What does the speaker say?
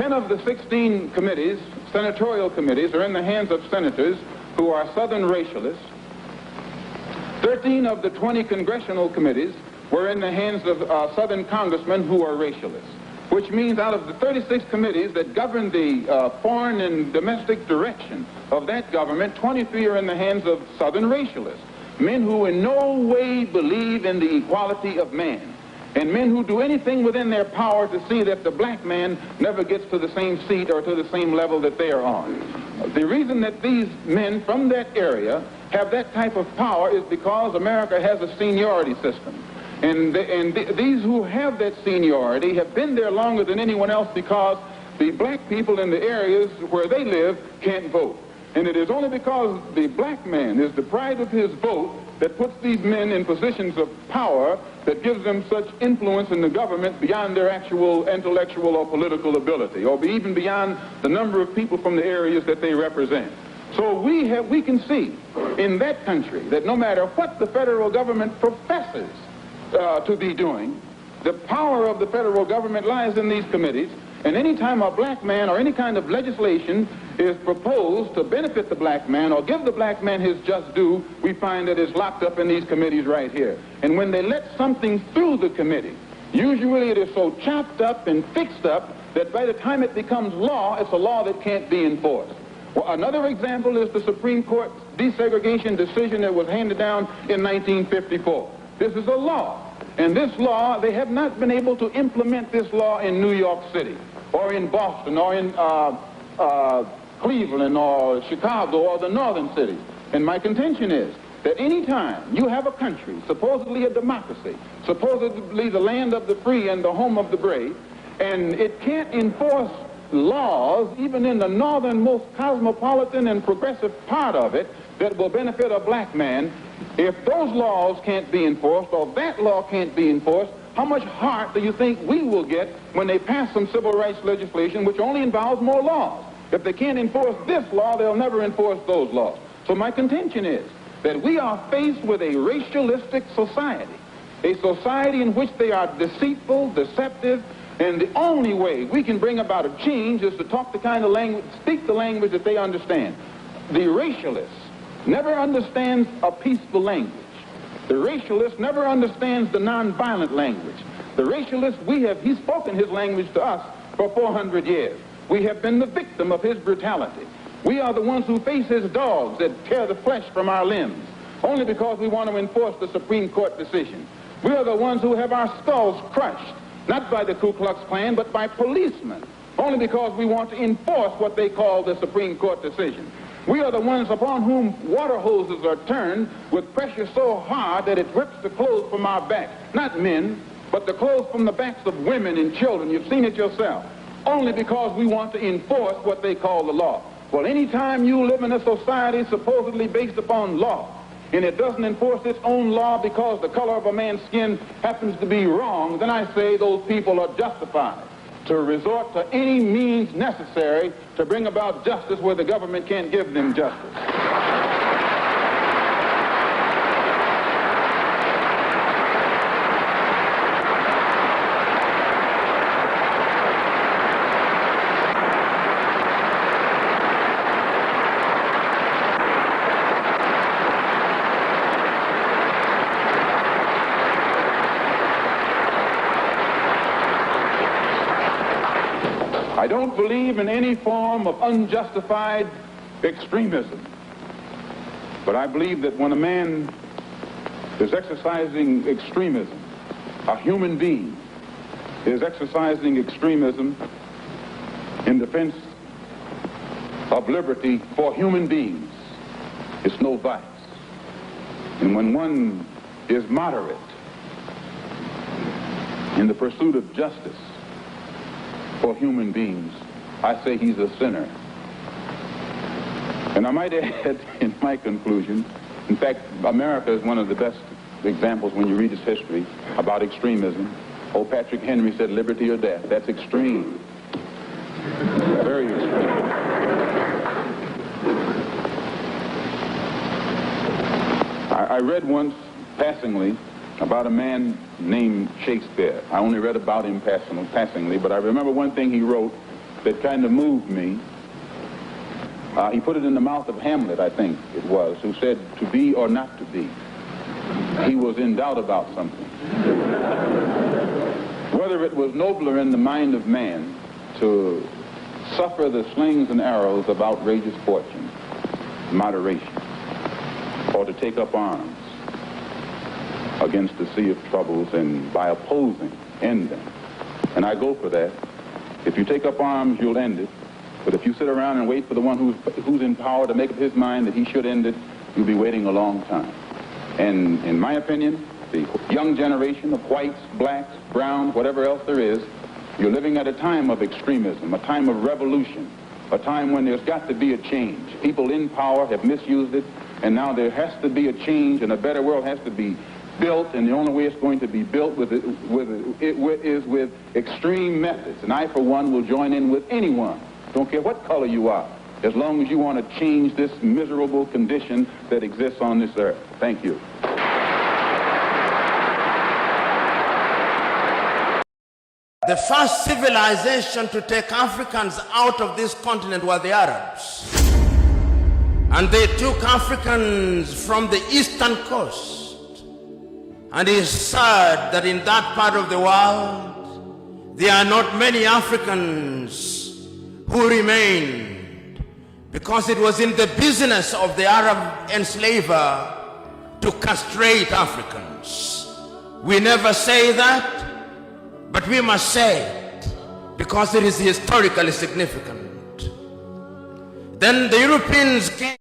10 of the 16 committees, senatorial committees, are in the hands of senators who are Southern racialists. 13 of the 20 congressional committees were in the hands of Southern congressmen who are racialists, which means out of the 36 committees that govern the foreign and domestic direction of that government, 23 are in the hands of Southern racialists, men who in no way believe in the equality of man, and men who do anything within their power to see that the black man never gets to the same seat or to the same level that they are on. The reason that these men from that area have that type of power is because America has a seniority system. And these who have that seniority have been there longer than anyone else because the black people in the areas where they live can't vote. And it is only because the black man is deprived of his vote that puts these men in positions of power that gives them such influence in the government beyond their actual intellectual or political ability, or even beyond the number of people from the areas that they represent. So we can see in that country that no matter what the federal government professes to be doing, the power of the federal government lies in these committees, and any time a black man or any kind of legislation is proposed to benefit the black man or give the black man his just due, we find that it's locked up in these committees right here. And when they let something through the committee, usually it is so chopped up and fixed up that by the time it becomes law, it's a law that can't be enforced. Well, another example is the Supreme Court desegregation decision that was handed down in 1954. This is a law. And this law, they have not been able to implement this law in New York City or in Boston or in Cleveland or Chicago or the northern cities. And my contention is that any time you have a country, supposedly a democracy, supposedly the land of the free and the home of the brave, and it can't enforce laws, even in the northernmost cosmopolitan and progressive part of it, that will benefit a black man, if those laws can't be enforced or that law can't be enforced, how much heart do you think we will get when they pass some civil rights legislation which only involves more laws? If they can't enforce this law, they'll never enforce those laws. So my contention is that we are faced with a racialistic society, a society in which they are deceitful, deceptive, and the only way we can bring about a change is to talk the kind of language, speak the language that they understand. The racialist never understands a peaceful language. The racialist never understands the nonviolent language. The racialist, he's spoken his language to us for 400 years. We have been the victim of his brutality. We are the ones who face his dogs that tear the flesh from our limbs, only because we want to enforce the Supreme Court decision. We are the ones who have our skulls crushed, not by the Ku Klux Klan, but by policemen, only because we want to enforce what they call the Supreme Court decision. We are the ones upon whom water hoses are turned with pressure so hard that it rips the clothes from our backs. Not men, but the clothes from the backs of women and children. You've seen it yourself. Only because we want to enforce what they call the law. Well, anytime you live in a society supposedly based upon law, and it doesn't enforce its own law because the color of a man's skin happens to be wrong, then I say those people are justified to resort to any means necessary to bring about justice where the government can't give them justice. I don't believe in any form of unjustified extremism, but I believe that when a man is exercising extremism, a human being is exercising extremism in defense of liberty for human beings, it's no vice. And when one is moderate in the pursuit of justice for human beings, I say he's a sinner. And I might add in my conclusion, in fact, America is one of the best examples when you read its history about extremism. Old Patrick Henry said liberty or death. That's extreme. Very extreme. I read once, passingly, about a man named Shakespeare. I only read about him passingly, but I remember one thing he wrote that kind of moved me. He put it in the mouth of Hamlet, I think it was, who said, "To be or not to be." He was in doubt about something. Whether it was nobler in the mind of man to suffer the slings and arrows of outrageous fortune, moderation, or to take up arms against the sea of troubles and by opposing, end them. And I go for that. If you take up arms, you'll end it. But if you sit around and wait for the one who's in power to make up his mind that he should end it, you'll be waiting a long time. And in my opinion, the young generation of whites, blacks, browns, whatever else there is, you're living at a time of extremism, a time of revolution, a time when there's got to be a change. People in power have misused it, and now there has to be a change, and a better world has to be built, and the only way it's going to be built is with extreme methods. And I, for one, will join in with anyone, don't care what color you are, as long as you want to change this miserable condition that exists on this earth. Thank you. The first civilization to take Africans out of this continent were the Arabs. And they took Africans from the eastern coast. And it's sad that in that part of the world, there are not many Africans who remained, because it was in the business of the Arab enslaver to castrate Africans. We never say that, but we must say it because it is historically significant. Then the Europeans came